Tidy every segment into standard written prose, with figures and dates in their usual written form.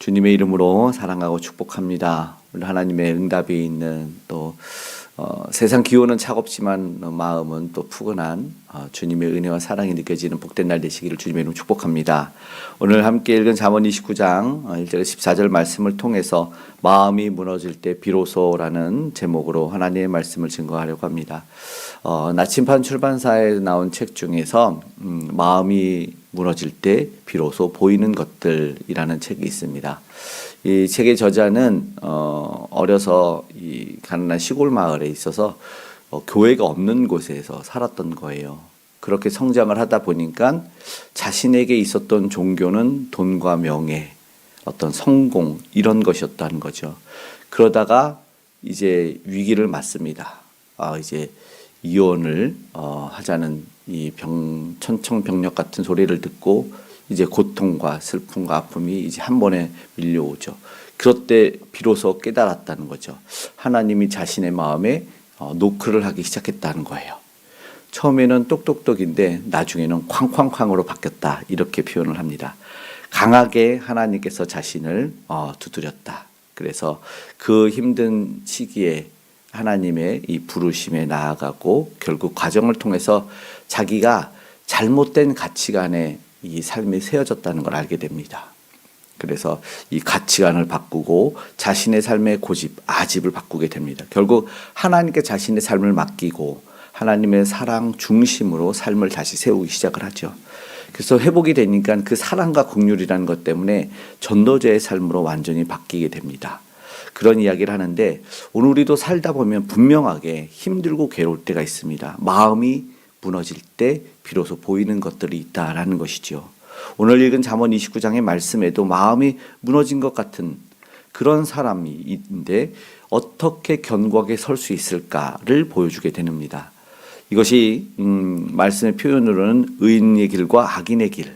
주님의 이름으로 사랑하고 축복합니다. 오늘 하나님의 응답이 있는 또 세상 기온은 차갑지만 마음은 또 푸근한 주님의 은혜와 사랑이 느껴지는 복된 날 되시기를 주님의 이름으로 축복합니다. 오늘 함께 읽은 잠언 29장 1절 14절 말씀을 통해서 마음이 무너질 때 비로소라는 제목으로 하나님의 말씀을 증거하려고 합니다. 나침반 출판사에 나온 책 중에서 마음이 무너질 때 비로소 보이는 것들이라는 책이 있습니다. 이 책의 저자는 어려서 이 가난한 시골 마을에 있어서 교회가 없는 곳에서 살았던 거예요. 그렇게 성장을 하다 보니까 자신에게 있었던 종교는 돈과 명예, 어떤 성공 이런 것이었다는 거죠. 그러다가 이제 위기를 맞습니다. 이제 이혼을 하자는 이 천청병력 같은 소리를 듣고 이제 고통과 슬픔과 아픔이 이제 한 번에 밀려오죠. 그럴 때 비로소 깨달았다는 거죠. 하나님이 자신의 마음에 노크를 하기 시작했다는 거예요. 처음에는 똑똑똑인데 나중에는 쾅쾅쾅으로 바뀌었다 이렇게 표현을 합니다. 강하게 하나님께서 자신을 두드렸다. 그래서 그 힘든 시기에 하나님의 이 부르심에 나아가고 결국 과정을 통해서 자기가 잘못된 가치관에 이 삶이 세워졌다는 걸 알게 됩니다. 그래서 이 가치관을 바꾸고 자신의 삶의 고집, 아집을 바꾸게 됩니다. 결국 하나님께 자신의 삶을 맡기고 하나님의 사랑 중심으로 삶을 다시 세우기 시작을 하죠. 그래서 회복이 되니까 그 사랑과 긍휼이라는 것 때문에 전도자의 삶으로 완전히 바뀌게 됩니다. 그런 이야기를 하는데 오늘 우리도 살다 보면 분명하게 힘들고 괴로울 때가 있습니다. 마음이 무너질 때 비로소 보이는 것들이 있다라는 것이죠. 오늘 읽은 잠언 29장의 말씀에도 마음이 무너진 것 같은 그런 사람이 있는데 어떻게 견고하게 설 수 있을까를 보여주게 됩니다. 이것이 말씀의 표현으로는 의인의 길과 악인의 길,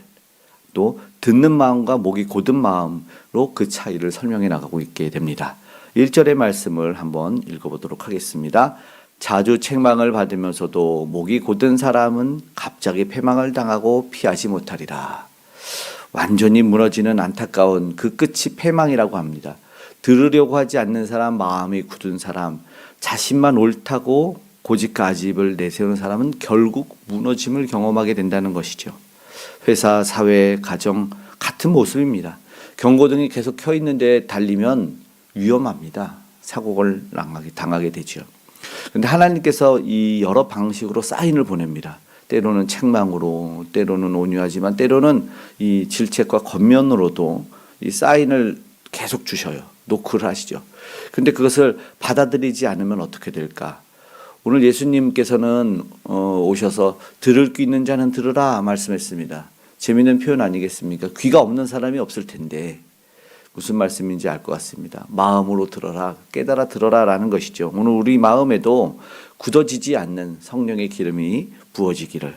또 듣는 마음과 목이 곧은 마음으로 그 차이를 설명해 나가고 있게 됩니다. 1절의 말씀을 한번 읽어보도록 하겠습니다. 자주 책망을 받으면서도 목이 곧은 사람은 갑자기 패망을 당하고 피하지 못하리라. 완전히 무너지는 안타까운 그 끝이 패망이라고 합니다. 들으려고 하지 않는 사람, 마음이 굳은 사람, 자신만 옳다고 고집과 아집을 내세우는 사람은 결국 무너짐을 경험하게 된다는 것이죠. 회사, 사회, 가정 같은 모습입니다. 경고등이 계속 켜 있는데 달리면 위험합니다. 사고를 당하게 되죠. 그런데 하나님께서 이 여러 방식으로 사인을 보냅니다. 때로는 책망으로, 때로는 온유하지만 때로는 이 질책과 권면으로도 이 사인을 계속 주셔요. 노크를 하시죠. 그런데 그것을 받아들이지 않으면 어떻게 될까? 오늘 예수님께서는 오셔서 들을 귀 있는 자는 들으라 말씀했습니다. 재미있는 표현 아니겠습니까? 귀가 없는 사람이 없을 텐데 무슨 말씀인지 알 것 같습니다. 마음으로 들어라, 깨달아 들어라라는 것이죠. 오늘 우리 마음에도 굳어지지 않는 성령의 기름이 부어지기를,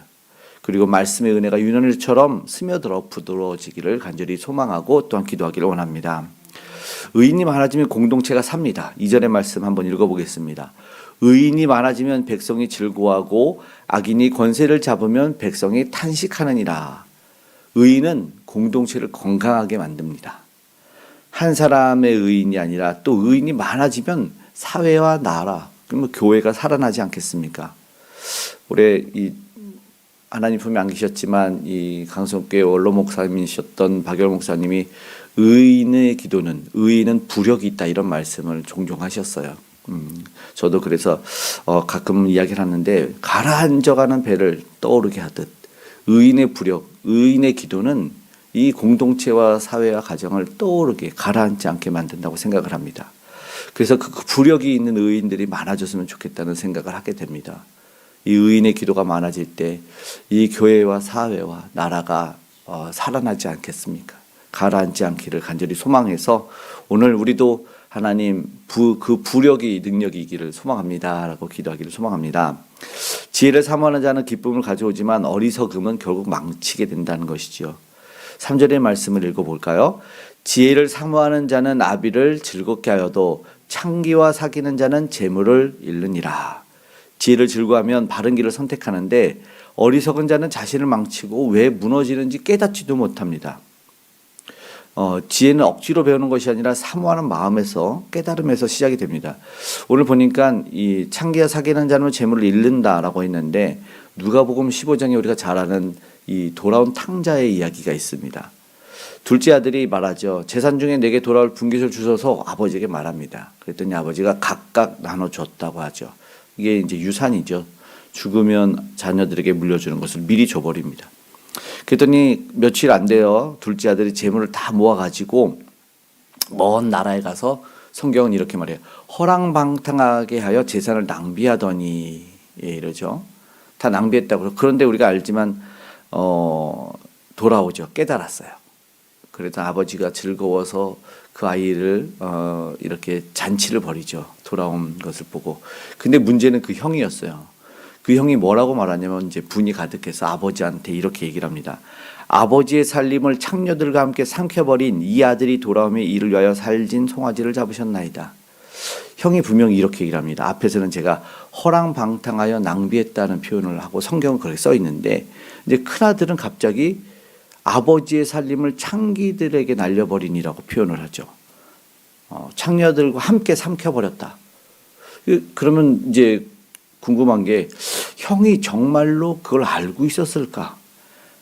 그리고 말씀의 은혜가 유난일처럼 스며들어 부드러워지기를 간절히 소망하고 또한 기도하기를 원합니다. 의인이 많아지면 공동체가 삽니다. 2절의 말씀 한번 읽어보겠습니다. 의인이 많아지면 백성이 즐거워하고 악인이 권세를 잡으면 백성이 탄식하느니라. 의인은 공동체를 건강하게 만듭니다. 한 사람의 의인이 아니라 또 의인이 많아지면 사회와 나라, 그러면 교회가 살아나지 않겠습니까? 올해 이 하나님 품에 안기셨지만 이 강성교회 원로 목사님이셨던 박열 목사님이 의인의 기도는, 의인은 부력이 있다 이런 말씀을 종종 하셨어요. 저도 그래서 가끔 이야기를 하는데 가라앉아가는 배를 떠오르게 하듯 의인의 부력, 의인의 기도는 이 공동체와 사회와 가정을 떠오르게 가라앉지 않게 만든다고 생각을 합니다. 그래서 그 부력이 있는 의인들이 많아졌으면 좋겠다는 생각을 하게 됩니다. 이 의인의 기도가 많아질 때 이 교회와 사회와 나라가 살아나지 않겠습니까? 가라앉지 않기를 간절히 소망해서 오늘 우리도 하나님 그 부력이 능력이기를 소망합니다 라고 기도하기를 소망합니다. 지혜를 사모하는 자는 기쁨을 가져오지만 어리석음은 결국 망치게 된다는 것이죠. 3절의 말씀을 읽어볼까요? 지혜를 사모하는 자는 아비를 즐겁게 하여도 창기와 사귀는 자는 재물을 잃느니라. 지혜를 즐거워하면 바른 길을 선택하는데 어리석은 자는 자신을 망치고 왜 무너지는지 깨닫지도 못합니다. 지혜는 억지로 배우는 것이 아니라 사모하는 마음에서 깨달음에서 시작이 됩니다. 오늘 보니까 이 창기야 사귀는 자는 재물을 잃는다라고 했는데 누가복음 15장에 우리가 잘 아는 이 돌아온 탕자의 이야기가 있습니다. 둘째 아들이 말하죠. 재산 중에 내게 돌아올 분깃을 주셔서 아버지에게 말합니다. 그랬더니 아버지가 각각 나눠줬다고 하죠. 이게 이제 유산이죠. 죽으면 자녀들에게 물려주는 것을 미리 줘버립니다. 그랬더니 며칠 안 돼요. 둘째 아들이 재물을 다 모아가지고 먼 나라에 가서 성경은 이렇게 말해요. 허랑방탕하게 하여 재산을 낭비하더니 이러죠. 다 낭비했다고. 그런데 우리가 알지만 돌아오죠. 깨달았어요. 그래서 아버지가 즐거워서 그 아이를 이렇게 잔치를 벌이죠. 돌아온 것을 보고. 근데 문제는 그 형이었어요. 그 형이 뭐라고 말하냐면 이제 분이 가득해서 아버지한테 이렇게 얘기를 합니다. 아버지의 살림을 창녀들과 함께 삼켜버린 이 아들이 돌아오며 이를 위하여 살진 송아지를 잡으셨나이다. 형이 분명히 이렇게 얘기를 합니다. 앞에서는 제가 허랑방탕하여 낭비했다는 표현을 하고 성경은 그렇게 써 있는데 이제 큰아들은 갑자기 아버지의 살림을 창기들에게 날려버리니라고 표현을 하죠. 창녀들과 함께 삼켜버렸다. 그러면 이제 궁금한 게 형이 정말로 그걸 알고 있었을까?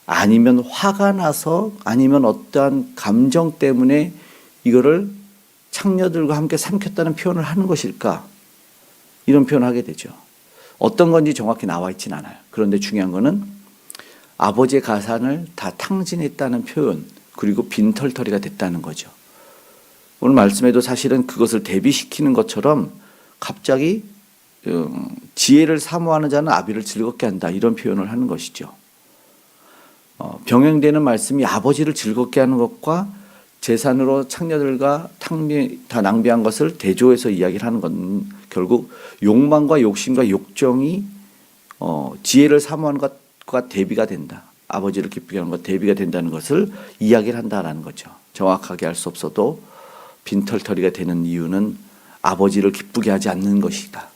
아니면 화가 나서 아니면 어떠한 감정 때문에 이거를 창녀들과 함께 삼켰다는 표현을 하는 것일까? 이런 표현을 하게 되죠. 어떤 건지 정확히 나와 있진 않아요. 그런데 중요한 거는 아버지의 가산을 다 탕진했다는 표현, 그리고 빈털터리가 됐다는 거죠. 오늘 말씀에도 사실은 그것을 대비시키는 것처럼 갑자기 지혜를 사모하는 자는 아비를 즐겁게 한다, 이런 표현을 하는 것이죠. 병행되는 말씀이 아버지를 즐겁게 하는 것과 재산으로 창녀들과 다 낭비한 것을 대조해서 이야기를 하는 건 결국 욕망과 욕심과 욕정이 지혜를 사모하는 것과 대비가 된다. 아버지를 기쁘게 하는 것 대비가 된다는 것을 이야기를 한다라는 거죠. 정확하게 할 수 없어도 빈털터리가 되는 이유는 아버지를 기쁘게 하지 않는 것이다.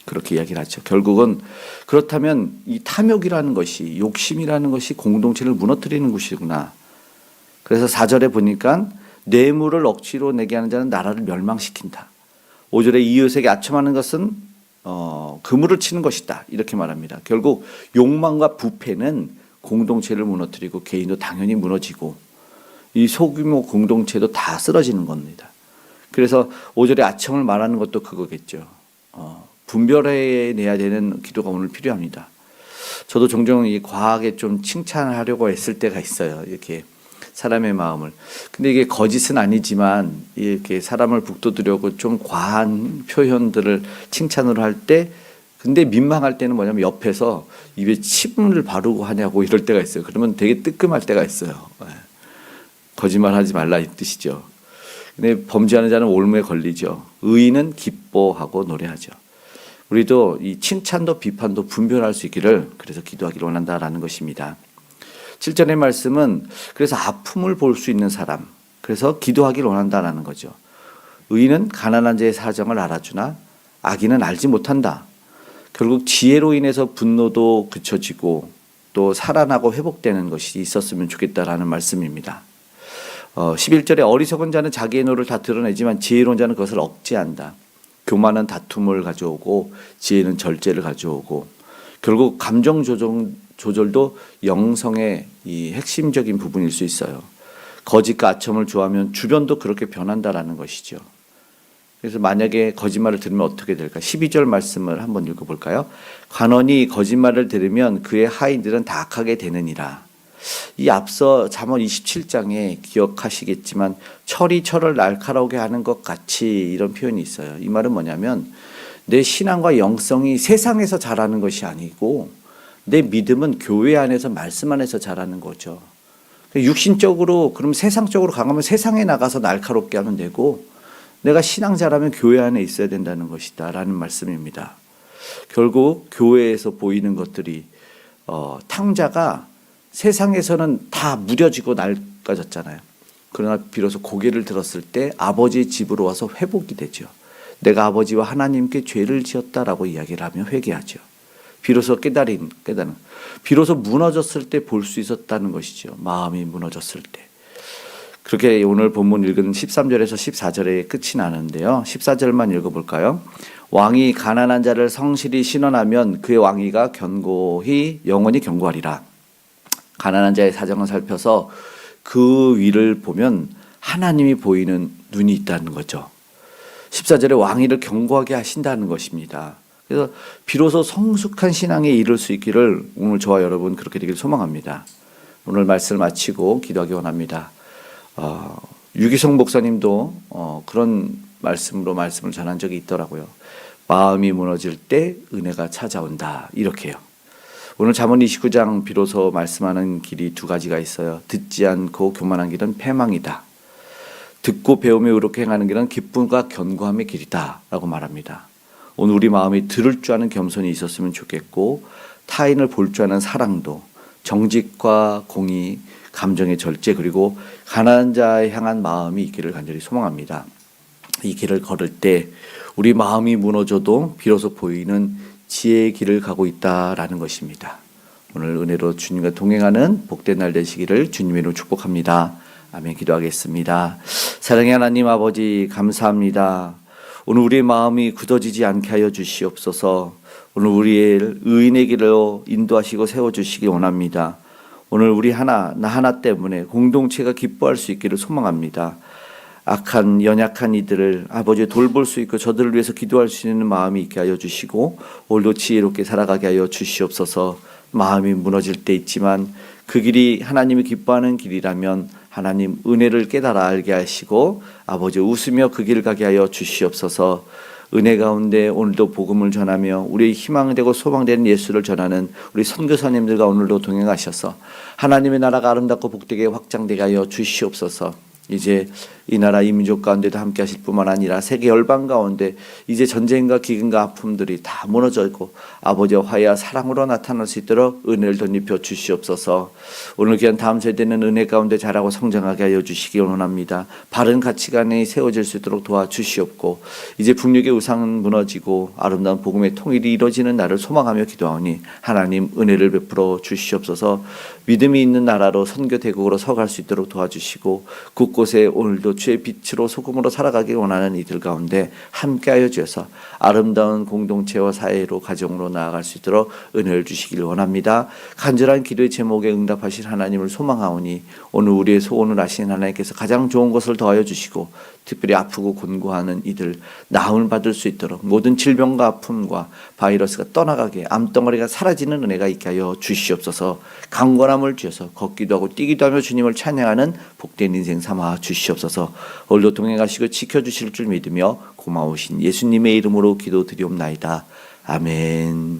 그렇게 이야기를 하죠. 결국은 그렇다면 이 탐욕이라는 것이, 욕심이라는 것이 공동체를 무너뜨리는 것이구나. 그래서 4절에 보니까 뇌물을 억지로 내게 하는 자는 나라를 멸망시킨다. 5절에 이웃에게 아첨하는 것은 그물을 치는 것이다. 이렇게 말합니다. 결국 욕망과 부패는 공동체를 무너뜨리고 개인도 당연히 무너지고 이 소규모 공동체도 다 쓰러지는 겁니다. 그래서 5절에 아첨을 말하는 것도 그거겠죠. 분별해내야 되는 기도가 오늘 필요합니다. 저도 종종 이 과하게 좀 칭찬하려고 했을 때가 있어요. 이렇게 사람의 마음을. 근데 이게 거짓은 아니지만 이렇게 사람을 북돋으려고 좀 과한 표현들을 칭찬으로 할 때, 근데 민망할 때는 뭐냐면 옆에서 입에 침을 바르고 하냐고 이럴 때가 있어요. 그러면 되게 뜨끔할 때가 있어요. 거짓말하지 말라 이 뜻이죠. 근데 범죄하는 자는 올무에 걸리죠. 의인은 기뻐하고 노래하죠. 우리도 이 칭찬도 비판도 분별할 수 있기를, 그래서 기도하기를 원한다라는 것입니다. 7절의 말씀은 그래서 아픔을 볼 수 있는 사람, 그래서 기도하기를 원한다라는 거죠. 의인은 가난한 자의 사정을 알아주나 악인은 알지 못한다. 결국 지혜로 인해서 분노도 그쳐지고 또 살아나고 회복되는 것이 있었으면 좋겠다라는 말씀입니다. 11절에 어리석은 자는 자기의 노를 다 드러내지만 지혜로운 자는 그것을 억제한다. 교만은 다툼을 가져오고 지혜는 절제를 가져오고, 결국 감정 조절도 영성의 이 핵심적인 부분일 수 있어요. 거짓과 아첨을 좋아하면 주변도 그렇게 변한다라는 것이죠. 그래서 만약에 거짓말을 들으면 어떻게 될까? 12절 말씀을 한번 읽어볼까요? 관원이 거짓말을 들으면 그의 하인들은 다 악하게 되느니라. 이 앞서 잠언 27장에 기억하시겠지만 철이 철을 날카로우게 하는 것 같이, 이런 표현이 있어요. 이 말은 뭐냐면 내 신앙과 영성이 세상에서 자라는 것이 아니고 내 믿음은 교회 안에서 말씀 안에서 자라는 거죠. 육신적으로, 그럼 세상적으로 강하면 세상에 나가서 날카롭게 하면 되고, 내가 신앙 자라면 교회 안에 있어야 된다는 것이다 라는 말씀입니다. 결국 교회에서 보이는 것들이 탕자가 세상에서는 다 무뎌지고 낡아졌잖아요. 그러나 비로소 고개를 들었을 때 아버지의 집으로 와서 회복이 되죠. 내가 아버지와 하나님께 죄를 지었다라고 이야기를 하며 회개하죠. 비로소 깨달은, 비로소 무너졌을 때 볼 수 있었다는 것이죠. 마음이 무너졌을 때. 그렇게 오늘 본문 읽은 13절에서 14절에 끝이 나는데요. 14절만 읽어볼까요? 왕이 가난한 자를 성실히 신원하면 그의 왕위가 견고히 영원히 견고하리라. 가난한 자의 사정을 살펴서 그 위를 보면 하나님이 보이는 눈이 있다는 거죠. 14절에 왕위를 견고하게 하신다는 것입니다. 그래서 비로소 성숙한 신앙에 이를 수 있기를 오늘 저와 여러분 그렇게 되길 소망합니다. 오늘 말씀을 마치고 기도하기 원합니다. 유기성 목사님도 그런 말씀으로 말씀을 전한 적이 있더라고요. 마음이 무너질 때 은혜가 찾아온다, 이렇게요. 오늘 잠언 29장 비로소 말씀하는 길이 두 가지가 있어요. 듣지 않고 교만한 길은 패망이다. 듣고 배우며 의롭게 행하는 길은 기쁨과 견고함의 길이다 라고 말합니다. 오늘 우리 마음이 들을 줄 아는 겸손이 있었으면 좋겠고, 타인을 볼 줄 아는 사랑도, 정직과 공의, 감정의 절제, 그리고 가난한 자에 향한 마음이 있기를 간절히 소망합니다. 이 길을 걸을 때 우리 마음이 무너져도 비로소 보이는 지혜의 길을 가고 있다라는 것입니다. 오늘 은혜로 주님과 동행하는 복된 날 되시기를 주님의 이름으로 축복합니다. 아멘. 기도하겠습니다. 사랑의 하나님 아버지, 감사합니다. 오늘 우리의 마음이 굳어지지 않게 하여 주시옵소서. 오늘 우리의 의인의 길로 인도하시고 세워주시기 원합니다. 오늘 우리 나 하나 때문에 공동체가 기뻐할 수 있기를 소망합니다. 악한 연약한 이들을 아버지 돌볼 수 있고 저들을 위해서 기도할 수 있는 마음이 있게 하여 주시고, 오늘도 지혜롭게 살아가게 하여 주시옵소서. 마음이 무너질 때 있지만 그 길이 하나님이 기뻐하는 길이라면 하나님 은혜를 깨달아 알게 하시고 아버지 웃으며 그 길을 가게 하여 주시옵소서. 은혜 가운데 오늘도 복음을 전하며 우리의 희망되고 소망되는 예수를 전하는 우리 선교사님들과 오늘도 동행하셔서 하나님의 나라가 아름답고 복되게 확장되게 하여 주시옵소서. 이제 이 나라 이 민족 가운데도 함께 하실 뿐만 아니라 세계 열방 가운데 이제 전쟁과 기근과 아픔들이 다 무너져 있고 아버지의 화해와 사랑으로 나타날 수 있도록 은혜를 덧입혀 주시옵소서. 오늘 귀한 다음 세대는 은혜 가운데 자라고 성장하게 하여 주시기 원합니다. 바른 가치관이 세워질 수 있도록 도와주시옵고, 이제 북녘의 우상은 무너지고 아름다운 복음의 통일이 이루어지는 날을 소망하며 기도하오니 하나님 은혜를 베풀어 주시옵소서. 믿음이 있는 나라로 선교 대국으로 서갈 수 있도록 도와주시고, 곳곳에 오늘도 주의 빛으로 소금으로 살아가기 원하는 이들 가운데 함께하여 주셔서 아름다운 공동체와 사회로 가정으로 나아갈 수 있도록 은혜를 주시기를 원합니다. 간절한 기도의 제목에 응답하실 하나님을 소망하오니 오늘 우리의 소원을 아시는 하나님께서 가장 좋은 것을 더하여 주시고, 특별히 아프고 곤고하는 이들 나음을 받을 수 있도록 모든 질병과 아픔과 바이러스가 떠나가게 암덩어리가 사라지는 은혜가 있게 하여 주시옵소서. 강건함을 주셔서 걷기도 하고 뛰기도 하며 주님을 찬양하는 복된 인생 삼아 주시옵소서. 오늘도 동행하시고 지켜주실 줄 믿으며 고마우신 예수님의 이름으로 기도드리옵나이다. 아멘.